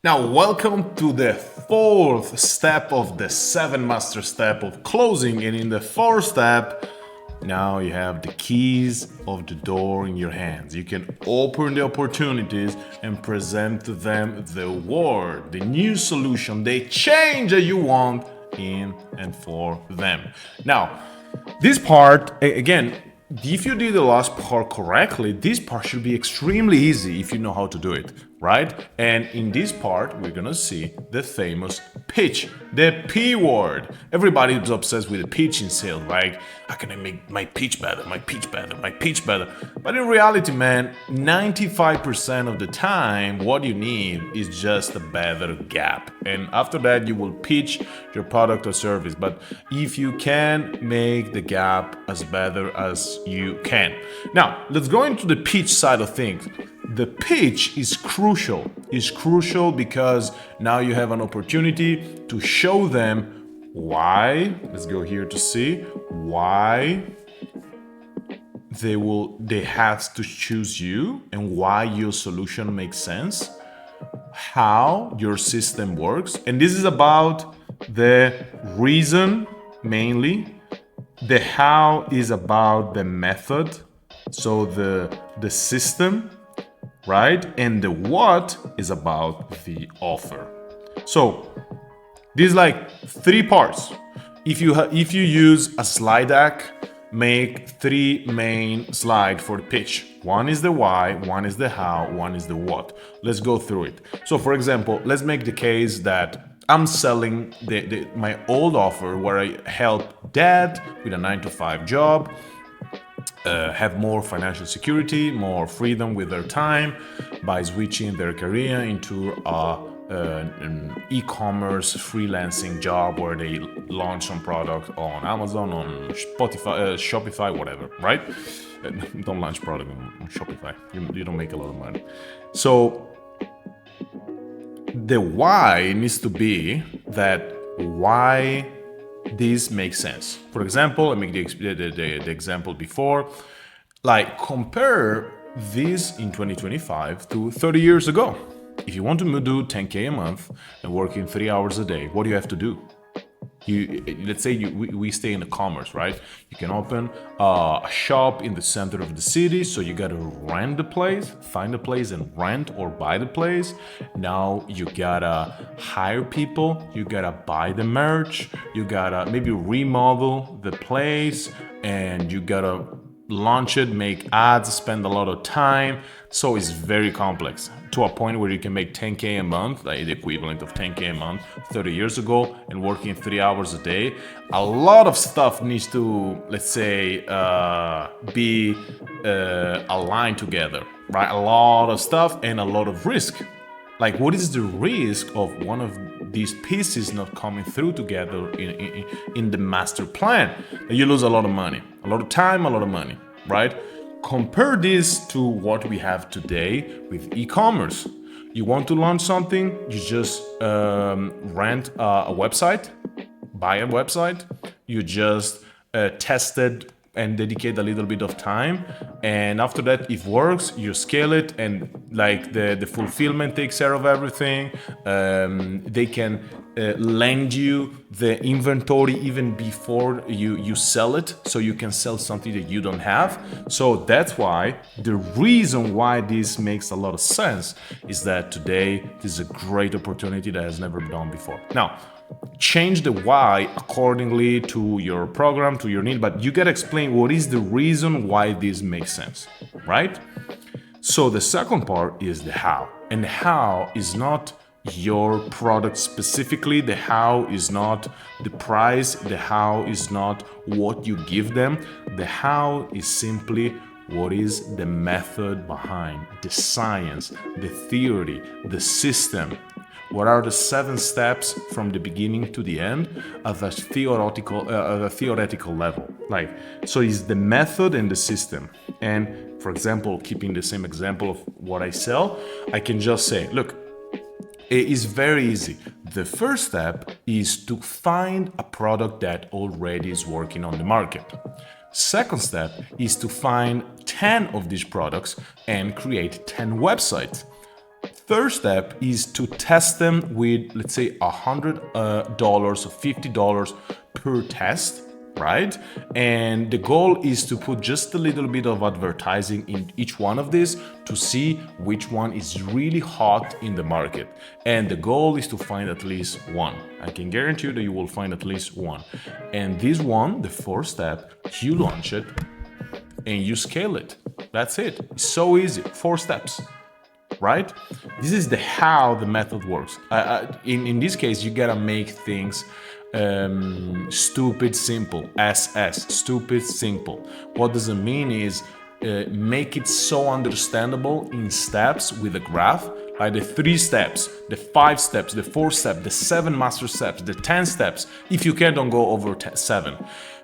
Now, welcome to the fourth step of the seven master step of closing. And in the fourth step, now you have the keys of the door in your hands. You can open the opportunities and present to them the word, the new solution, the change that you want in and for them. Now, this part, again, if you did the last part correctly, this part should be extremely easy if you know how to do it, right? And in this part, we're gonna see the famous pitch, the P word. Everybody is obsessed with the pitch in sales, right? How can I make my pitch better, my pitch better, my pitch better? But in reality, man, 95% of the time, what you need is just a better gap. And after that, you will pitch your product or service. But if you can make the gap as better as you can. Now, let's go into the pitch side of things. The pitch is crucial. It's crucial because now you have an opportunity to show them why. Let's go here to see why they have to choose you and why your solution makes sense, how your system works. And this is about the reason mainly. The how is about the method, so the system, right? And the what is about the offer. So these like three parts. If you use a slide deck, make three main slides for the pitch. One is the why, one is the how, one is the what. Let's go through it. So for example, let's make the case that I'm selling my old offer where I help dad with a 9-to-5 job have more financial security, more freedom with their time by switching their career into an e-commerce freelancing job where they launch some product on Amazon, on Spotify, Shopify, whatever, right? Don't launch product on Shopify. You don't make a lot of money. So the why needs to be that why this makes sense. For example, I make the example before, like compare this in 2025 to 30 years ago. If you want to do 10K a month and working 3 hours a day, what do you have to do? Let's say we stay in the commerce, right? You can open a shop in the center of the city, so you gotta rent the place, find a place and rent or buy the place. Now you gotta hire people, you gotta buy the merch, you gotta maybe remodel the place, and you gotta launch it, make ads, spend a lot of time. So it's very complex to a point where you can make 10K a month, like the equivalent of 10K a month 30 years ago, and working 3 hours a day. A lot of stuff needs to, let's say, be aligned together, right? A lot of stuff and a lot of risk. Like, what is the risk of one of these pieces not coming through together in the master plan? You lose a lot of money, a lot of time, a lot of money, right? Compare this to what we have today with e-commerce. You want to launch something, you just rent a website, buy a website, you just test it and dedicate a little bit of time, and after that, if works, you scale it, and like the fulfillment takes care of everything. They can lend you the inventory even before you sell it, so you can sell something that you don't have. So that's why the reason why this makes a lot of sense is that today this is a great opportunity that has never been done before. Now, change the why accordingly to your program, to your need, but you gotta explain what is the reason why this makes sense, right? So the second part is the how, and the how is not your product specifically, the how is not the price, the how is not what you give them, the how is simply what is the method behind, the science, the theory, the system. What are the 7 steps from the beginning to the end of a theoretical level? Like, so it's the method and the system. And for example, keeping the same example of what I sell, I can just say, look, it is very easy. The first step is to find a product that already is working on the market. Second step is to find 10 of these products and create 10 websites. Third step is to test them with, let's say, $100 or $50 per test, right? And the goal is to put just a little bit of advertising in each one of these to see which one is really hot in the market. And the goal is to find at least one. I can guarantee you that you will find at least one. And this one, the fourth step, you launch it and you scale it. That's it. It's so easy. 4 steps. Right? This is the how the method works. In this case, you gotta make things stupid simple. Stupid simple. What does it mean is make it so understandable in steps with a graph, like the 3 steps, the 5 steps, the 4 steps, the 7 master steps, the 10 steps. If you can, don't go over 7,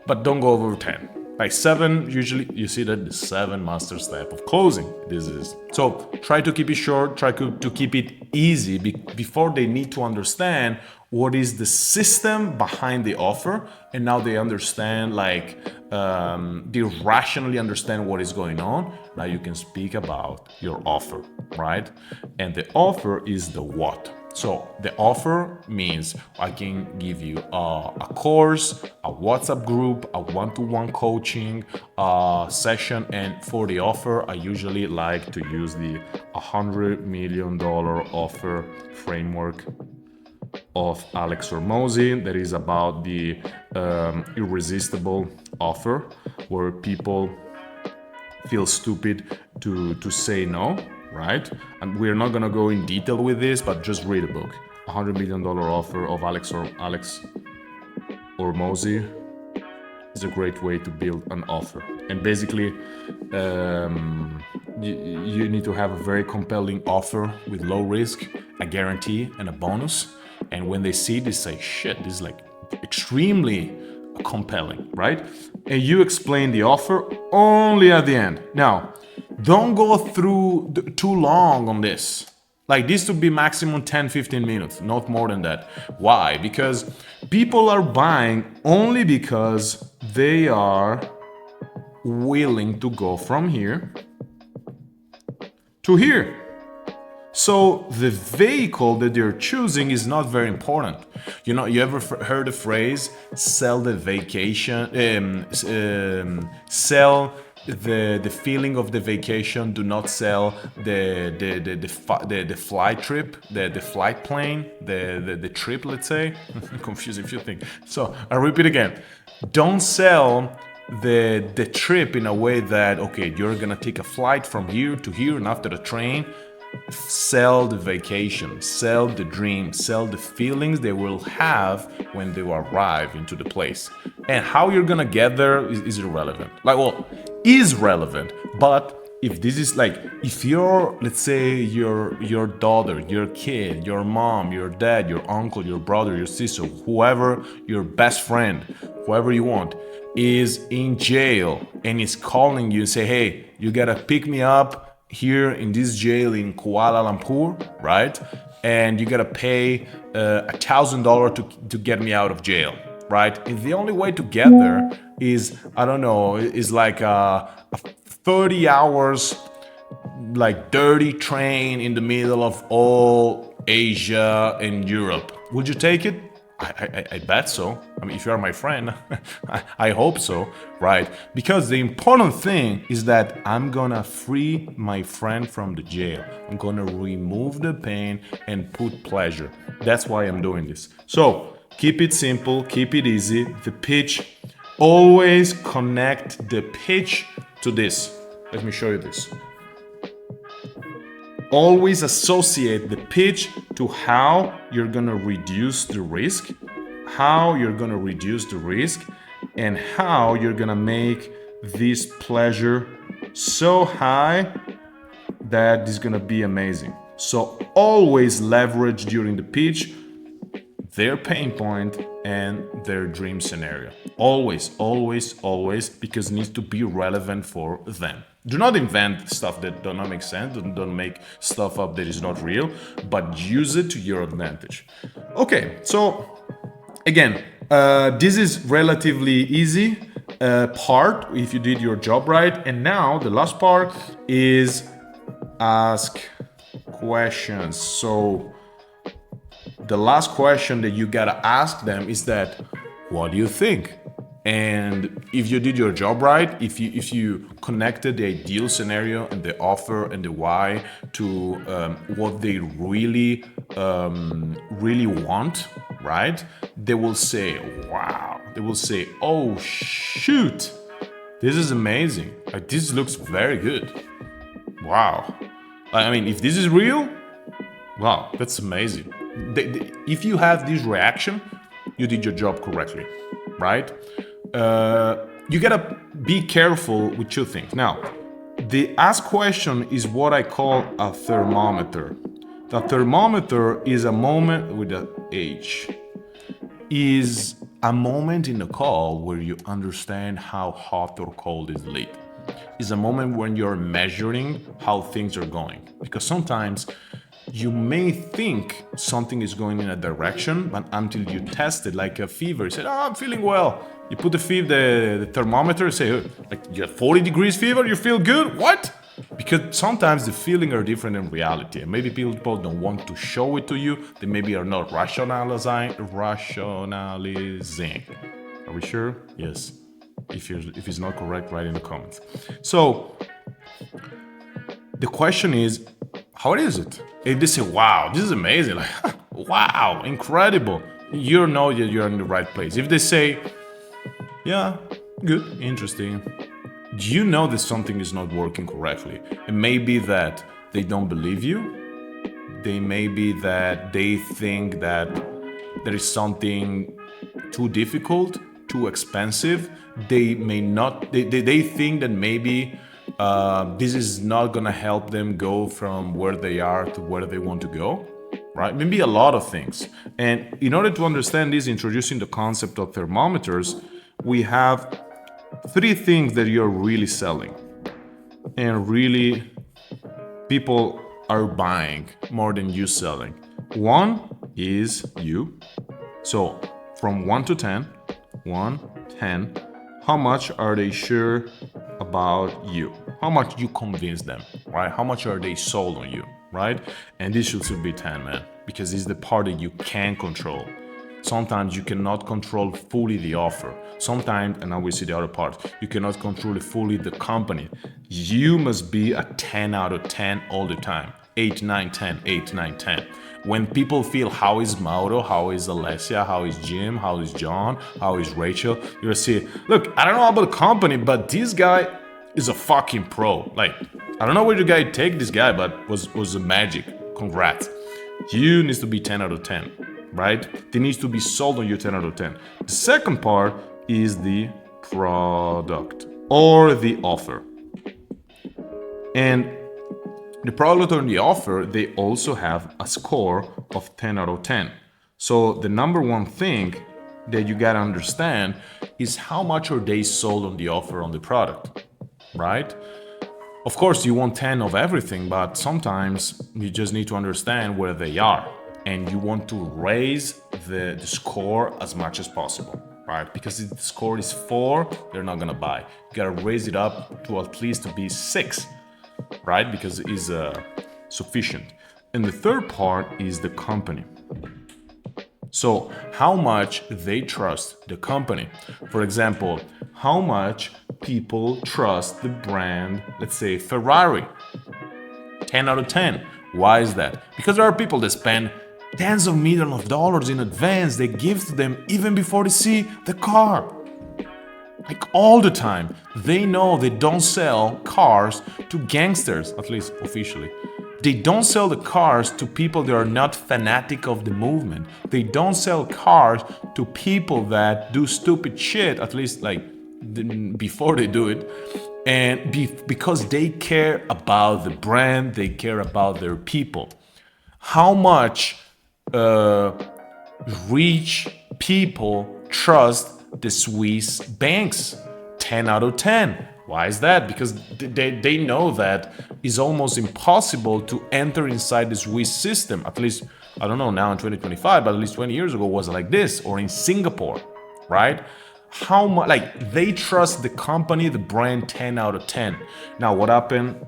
but don't go over 10. Like 7, usually you see that the 7 master step of closing. This is so. Try to keep it short. Try to keep it easy before they need to understand what is the system behind the offer, and now they understand, like they rationally understand what is going on. Now you can speak about your offer, right? And the offer is the what. So the offer means I can give you a course, a WhatsApp group, a one-to-one coaching session, and for the offer, I usually like to use the $100 million offer framework of Alex Hormozi. That is about the irresistible offer, where people feel stupid to say no. Right? And we're not gonna go in detail with this, but just read a book. $100 million offer of Alex Hormozi is a great way to build an offer. And basically, you need to have a very compelling offer with low risk, a guarantee, and a bonus. And when they see this, say, shit, this is like extremely compelling, right? And you explain the offer only at the end. Now, don't go through too long on this. Like, this would be maximum 10-15 minutes, not more than that. Why? Because people are buying only because they are willing to go from here to here. So the vehicle that they're choosing is not very important. You know, you ever heard the phrase "sell the vacation"? Sell the feeling of the vacation. Do not sell the flight trip, the flight plane, the trip. Let's say, confusing if you think. So I repeat again: don't sell the trip in a way that, okay, you're gonna take a flight from here to here, and after the train. Sell the vacation, sell the dream, sell the feelings they will have when they arrive into the place. And how you're gonna get there is irrelevant. Like, well, is relevant, but if this is like, if you're, let's say, your daughter, your kid, your mom, your dad, your uncle, your brother, your sister, whoever, your best friend, whoever you want, is in jail and is calling you and say, hey, you gotta pick me up here in this jail in Kuala Lumpur, right? And you gotta pay $1,000 to get me out of jail, right? And the only way to get there is, I don't know, is like a 30 hours, like dirty train in the middle of all Asia and Europe. Would you take it? I bet so. I mean, if you are my friend, I hope so, right? Because the important thing is that I'm gonna free my friend from the jail. I'm gonna remove the pain and put pleasure. That's why I'm doing this. So keep it simple, keep it easy. The pitch, always connect the pitch to this. Let me show you this. Always associate the pitch to how you're gonna reduce the risk, and how you're gonna make this pleasure so high that it's gonna be amazing. So always leverage during the pitch their pain point and their dream scenario. Always, always, always, because it needs to be relevant for them. Do not invent stuff that does not make sense. Don't make stuff up that is not real, but use it to your advantage. Okay, so again, this is relatively easy part if you did your job right. And now the last part is ask questions. So the last question that you gotta ask them is that, what do you think? And if you did your job right, if you connected the ideal scenario and the offer and the why to what they really want, right? They will say, wow. They will say, oh shoot, this is amazing. Like, this looks very good. Wow. I mean, if this is real, wow, that's amazing. If you have this reaction, you did your job correctly, right? You gotta be careful with two things. Now, the ask question is what I call a thermometer. The thermometer is a moment with an H. Is a moment in the call where you understand how hot or cold is lead. Is a moment when you're measuring how things are going. Because sometimes you may think something is going in a direction, but until you test it, like a fever, you said, oh, I'm feeling well. You put the thermometer, say, like, you have 40 degrees fever, you feel good? What? Because sometimes the feeling are different in reality, and maybe people don't want to show it to you. They maybe are not rationalizing. Are we sure? Yes. If it's not correct, write in the comments. So the question is, how is it? If they say, wow, this is amazing, like, wow, incredible, you know that you're in the right place. If they say, yeah, good, interesting, you know that something is not working correctly. It may be that they don't believe you. They may be that they think that there is something too difficult, too expensive. They may not, they think that maybe this is not gonna help them go from where they are to where they want to go, right? Maybe a lot of things. And in order to understand this, introducing the concept of thermometers, we have three things that you're really selling and really people are buying more than you selling. One is you. So from 1 to 10, 10, how much are they sure about you? How much you convince them, right? How much are they sold on you, right? And this should be 10, man, because this is the part that you can control. Sometimes you cannot control fully the offer. Sometimes, and now we see the other part, you cannot control fully the company. You must be a 10 out of 10 all the time. 8, 9, 10, 8, 9, 10. When people feel, how is Mauro, how is Alessia, how is Jim, how is John, how is Rachel, you'll see, look, I don't know about the company, but this guy is a fucking pro. Like, I don't know where the guy take this guy, but was a magic. Congrats. You need to be 10 out of 10. Right? They need to be sold on you 10 out of 10. The second part is the product or the offer. And the product or the offer, they also have a score of 10 out of 10. So the number one thing that you gotta understand is how much are they sold on the offer on the product, right? Of course, you want 10 of everything, but sometimes you just need to understand where they are. And you want to raise the score as much as possible, right? Because if the score is 4, they're not gonna buy. You gotta raise it up to at least to be 6, right? Because it is sufficient. And the third part is the company. So how much they trust the company. For example, how much people trust the brand, let's say Ferrari. 10 out of 10. Why is that? Because there are people that spend tens of millions of dollars in advance. They give to them even before they see the car. Like all the time. They know they don't sell cars to gangsters, at least officially. They don't sell the cars to people that are not fanatic of the movement. They don't sell cars to people that do stupid shit, at least like before they do it. And because they care about the brand, they care about their people. How much rich people trust the Swiss banks? 10 out of 10. Why is that? Because they know that it's almost impossible to enter inside the Swiss system. At least, I don't know now in 2025, but at least 20 years ago it was like this, or in Singapore, right? How much, like, they trust the company, the brand, 10 out of 10. Now, what happened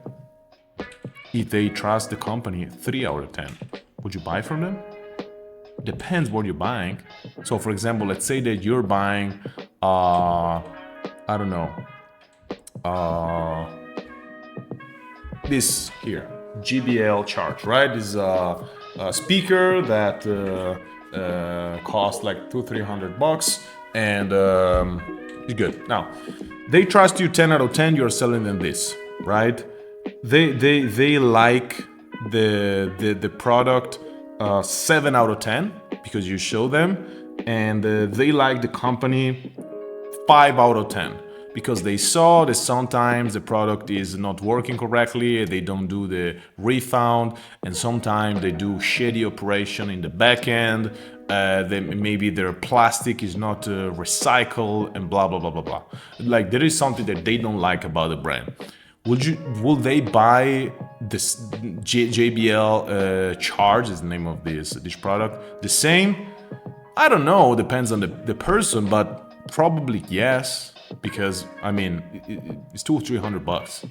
if they trust the company, 3 out of 10. Would you buy from them? Depends what you're buying. So for example, let's say that you're buying, I don't know, this here, JBL Charge, right? This is a speaker that costs like $200-300 and it's good. Now, they trust you 10 out of 10, you're selling them this, right? They like the product 7 out of 10 because you show them, and they like the company 5 out of 10 because they saw that sometimes the product is not working correctly, they don't do the refund, and sometimes they do shady operation in the back end. Maybe their plastic is not recycled and blah blah blah blah blah. Like there is something that they don't like about the brand. Will they buy this JBL Charge is the name of this product? The same? I don't know. Depends on the person, but probably yes. Because I mean, it's $200-300.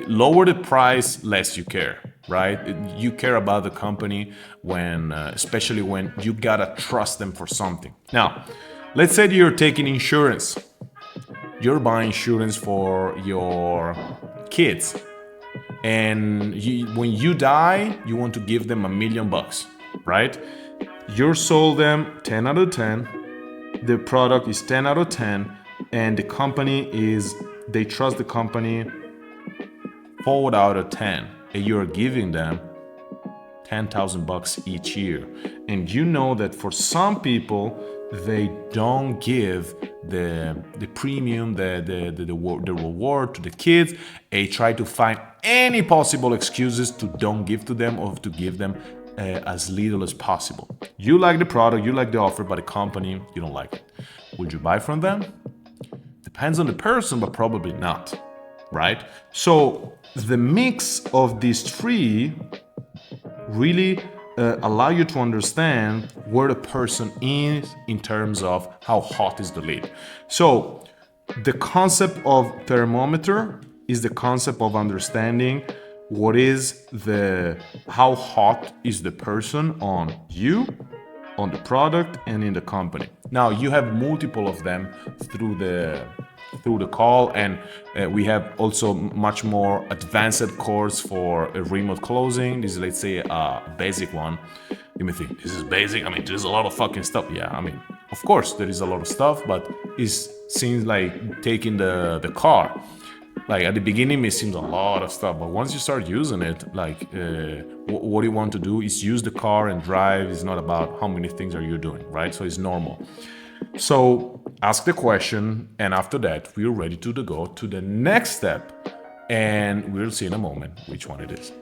Lower the price, less you care, right? You care about the company when, especially when you gotta trust them for something. Now, let's say you're taking insurance. You're buying insurance for your kids, and when you die, you want to give them $1 million, right? You sold them 10 out of 10. The product is 10 out of 10, and the company they trust the company 4 out of 10, and you're giving them $10,000 each year. And you know that for some people, they don't give the premium, the reward to the kids. They try to find any possible excuses to don't give to them or to give them as little as possible. You like the product, you like the offer, but the company, you don't like it. Would you buy from them? Depends on the person, but probably not, right? So the mix of these three really allow you to understand where the person is in terms of how hot is the lead. So the concept of thermometer is the concept of understanding how hot is the person on you, on the product, and in the company. Now you have multiple of them through the call, and we have also much more advanced course for a remote closing. This is, let's say, a basic one. You may think, this is basic? I mean, there's a lot of fucking stuff. Yeah, I mean, of course there is a lot of stuff, but it seems like taking the car. Like at the beginning, it seems a lot of stuff, but once you start using it, like what you want to do is use the car and drive. It's not about how many things are you doing, right? So it's normal. So ask the question, and after that, we're ready to go to the next step, and we'll see in a moment which one it is.